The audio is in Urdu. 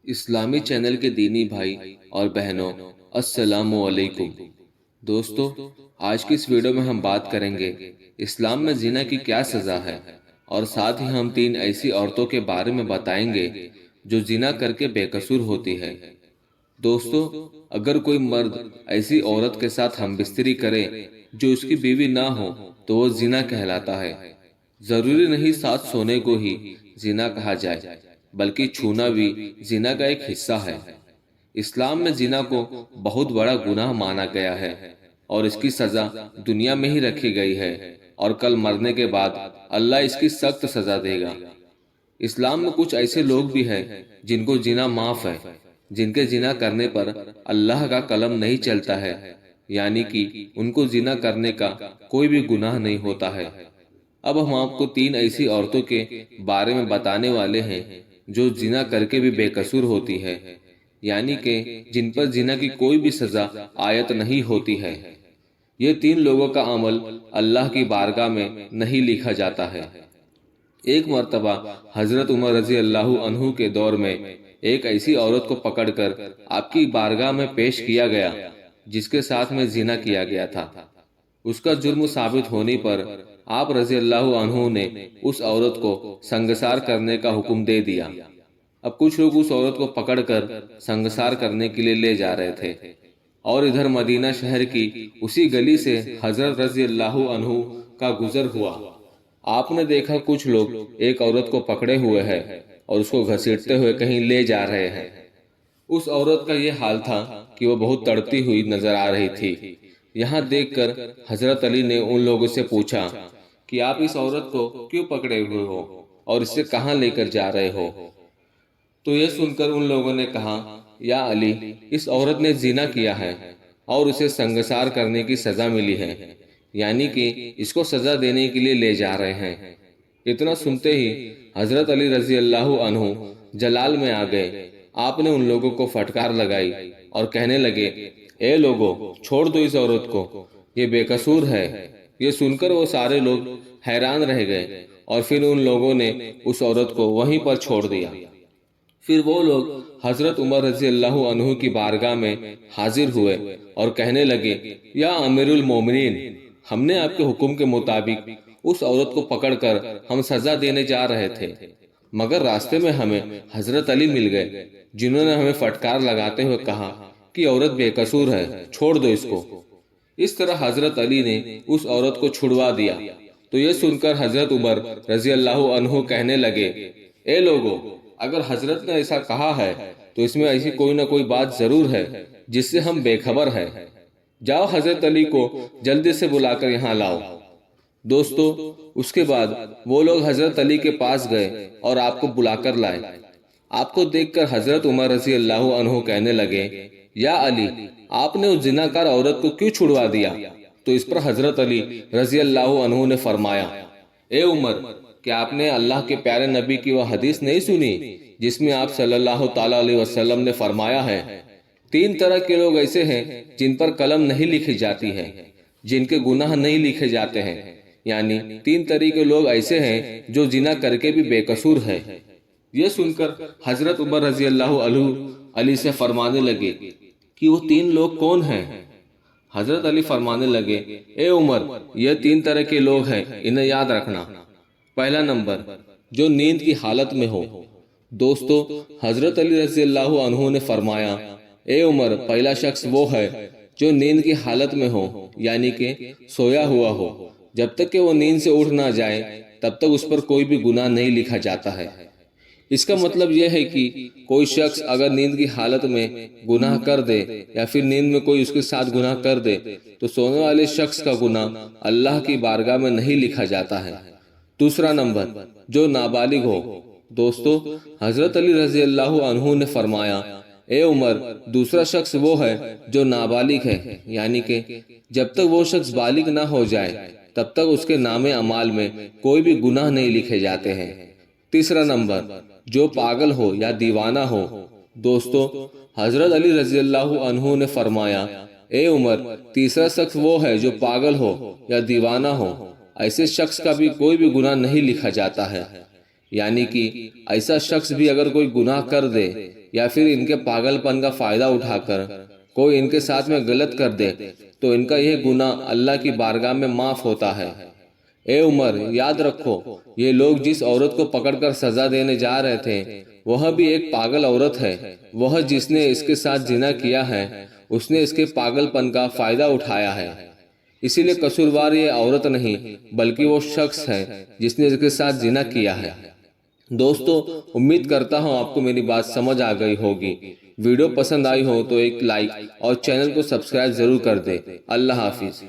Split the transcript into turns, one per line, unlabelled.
اسلامی چینل کے دینی بھائی اور بہنوں، السلام علیکم۔ دوستو، آج کی اس ویڈیو میں ہم بات کریں گے اسلام میں زنا کی کیا سزا ہے، اور ساتھ ہی ہم 3 ایسی عورتوں کے بارے میں بتائیں گے جو زنا کر کے بے قصور ہوتی ہے۔ دوستو، اگر کوئی مرد ایسی عورت کے ساتھ ہم بستری کرے جو اس کی بیوی نہ ہو تو وہ زنا کہلاتا ہے۔ ضروری نہیں ساتھ سونے کو ہی زنا کہا جائے، بلکہ چھونا بھی زنا کا ایک حصہ ہے۔ اسلام میں زنا کو بہت بڑا گناہ مانا گیا ہے اور اس کی سزا دنیا میں ہی رکھی گئی ہے، اور کل مرنے کے بعد اللہ اس کی سخت سزا دے گا۔ اسلام میں کچھ ایسے لوگ بھی ہیں جن کو زنا معاف ہے، جن کے زنا کرنے پر اللہ کا قلم نہیں چلتا ہے، یعنی کہ ان کو زنا کرنے کا کوئی بھی گناہ نہیں ہوتا ہے۔ اب ہم آپ کو 3 ایسی عورتوں کے بارے میں بتانے والے ہیں جو زنا کر کے بھی بے قصور ہوتی ہے، یعنی کہ جن پر زنا کی کوئی بھی سزا عائد نہیں ہوتی ہے۔ یہ 3 لوگوں کا عمل اللہ کی بارگاہ میں نہیں لکھا جاتا ہے۔ ایک مرتبہ حضرت عمر رضی اللہ عنہ کے دور میں ایک ایسی عورت کو پکڑ کر آپ کی بارگاہ میں پیش کیا گیا جس کے ساتھ میں زنا کیا گیا تھا۔ اس کا جرم ثابت ہونے پر آپ رضی اللہ عنہ نے اس عورت کو سنگسار کرنے کا حکم دے دیا۔ اب کچھ لوگ اس عورت کو پکڑ کر سنگسار کرنے کے لیے لے جا رہے تھے، اور ادھر مدینہ شہر کی اسی گلی سے حضرت رضی اللہ عنہ کا گزر ہوا۔ آپ نے دیکھا کچھ لوگ ایک عورت کو پکڑے ہوئے ہیں اور اس کو گھسیٹتے ہوئے کہیں لے جا رہے ہیں۔ اس عورت کا یہ حال تھا کہ وہ بہت تڑپتی ہوئی نظر آ رہی تھی۔ یہاں دیکھ کر حضرت علی نے ان لوگوں سے پوچھا کہ آپ اس عورت کو کیوں پکڑے ہوئے ہو اور اسے کہاں لے کر جا رہے ہو؟ تو یہ سن کر ان لوگوں نے کہا، یا علی، اس عورت نے زنا کیا ہے اور اسے سنگسار کرنے کی سزا ملی ہے، یعنی کہ اس کو سزا دینے کے لیے لے جا رہے ہیں۔ اتنا سنتے ہی حضرت علی رضی اللہ عنہ جلال میں آ گئے۔ آپ نے ان لوگوں کو پھٹکار لگائی اور کہنے لگے، اے لوگو، چھوڑ دو اس عورت کو، یہ بے قصور ہے۔ یہ سن کر وہ سارے لوگ حیران رہ گئے، اور پھر ان لوگوں نے اس عورت کو وہیں پر چھوڑ دیا۔ پھر وہ لوگ حضرت عمر رضی اللہ عنہ کی بارگاہ میں حاضر ہوئے اور کہنے لگے، یا امیر المومنین، ہم نے آپ کے حکم کے مطابق اس عورت کو پکڑ کر ہم سزا دینے جا رہے تھے، مگر راستے میں ہمیں حضرت علی مل گئے جنہوں نے ہمیں پھٹکار لگاتے ہوئے کہا کہ عورت بے قصور ہے، چھوڑ دو اس کو۔ اس طرح حضرت علی نے اس عورت کو چھڑوا دیا۔ تو یہ سن کر حضرت عمر رضی اللہ عنہ کہنے لگے، اے لوگو، اگر حضرت نے ایسا کہا ہے تو اس میں ایسی کوئی نہ کوئی بات ضرور ہے جس سے ہم بے خبر ہیں۔ جاؤ حضرت علی کو جلدی سے بلا کر یہاں لاؤ۔ دوستو، اس کے بعد وہ لوگ حضرت علی کے پاس گئے اور آپ کو بلا کر لائے۔ آپ کو دیکھ کر حضرت عمر رضی اللہ عنہ کہنے لگے، یا علی، آپ نے اس زناکار عورت کو کیوں چھڑوا دیا؟ تو اس پر حضرت علی رضی اللہ عنہ نے فرمایا، اے عمر، کیا آپ نے اللہ کے پیارے نبی کی وہ حدیث نہیں سنی جس میں آپ صلی اللہ تعالیٰ علیہ وسلم نے فرمایا ہے، 3 طرح کے لوگ ایسے ہیں جن پر قلم نہیں لکھی جاتی ہے، جن کے گناہ نہیں لکھے جاتے ہیں، یعنی 3 طرح کے لوگ ایسے ہیں جو زنا کر کے بھی بے قصور ہے۔ یہ سن کر حضرت عمر رضی اللہ عنہ علی سے فرمانے لگے کہ وہ 3 لوگ کون ہیں؟ حضرت علی فرمانے لگے، اے عمر، یہ 3 طرح کے لوگ ہیں، انہیں یاد رکھنا۔ پہلا نمبر، جو نیند کی حالت میں ہو۔ دوستو، حضرت علی رضی اللہ عنہ نے فرمایا، اے عمر، پہلا شخص وہ ہے جو نیند کی حالت میں ہو، یعنی کہ سویا ہوا ہو۔ جب تک کہ وہ نیند سے اٹھ نہ جائے تب تک اس پر کوئی بھی گناہ نہیں لکھا جاتا ہے۔ اس کا مطلب یہ ہے کہ کوئی شخص اگر نیند کی حالت میں گناہ کر دے یا پھر نیند میں کوئی اس کے ساتھ گناہ کر دے تو سونے والے شخص کا گناہ اللہ کی بارگاہ میں نہیں لکھا جاتا ہے۔ دوسرا نمبر، جو نابالغ ہو۔ دوستو، حضرت علی رضی اللہ عنہ نے فرمایا، اے عمر، دوسرا شخص وہ ہے جو نابالغ ہے، یعنی کہ جب تک وہ شخص بالغ نہ ہو جائے تب تک اس کے نام اعمال میں کوئی بھی گناہ نہیں لکھے جاتے ہیں۔ تیسرا نمبر، جو پاگل ہو یا دیوانہ ہو۔ دوستو، حضرت علی رضی اللہ عنہ نے فرمایا، اے عمر، تیسرا شخص وہ ہے جو پاگل ہو یا دیوانہ ہو، ایسے شخص کا بھی کوئی بھی گناہ نہیں لکھا جاتا ہے۔ یعنی کہ ایسا شخص بھی اگر کوئی گناہ کر دے یا پھر ان کے پاگل پن کا فائدہ اٹھا کر کوئی ان کے ساتھ میں غلط کر دے تو ان کا یہ گناہ اللہ کی بارگاہ میں معاف ہوتا ہے۔ اے عمر، یاد رکھو، یہ لوگ جس عورت کو پکڑ کر سزا دینے جا رہے تھے وہ بھی ایک پاگل عورت ہے۔ وہ جس نے اس کے ساتھ زنا کیا ہے اس نے اس کے پاگل پن کا فائدہ اٹھایا ہے، اسی لیے قصوروار یہ عورت نہیں بلکہ وہ شخص ہے جس نے اس کے ساتھ زنا کیا ہے۔ دوستو، امید کرتا ہوں آپ کو میری بات سمجھ آ گئی ہوگی۔ ویڈیو پسند آئی ہو تو ایک لائک اور چینل کو سبسکرائب ضرور کر دیں۔ اللہ حافظ۔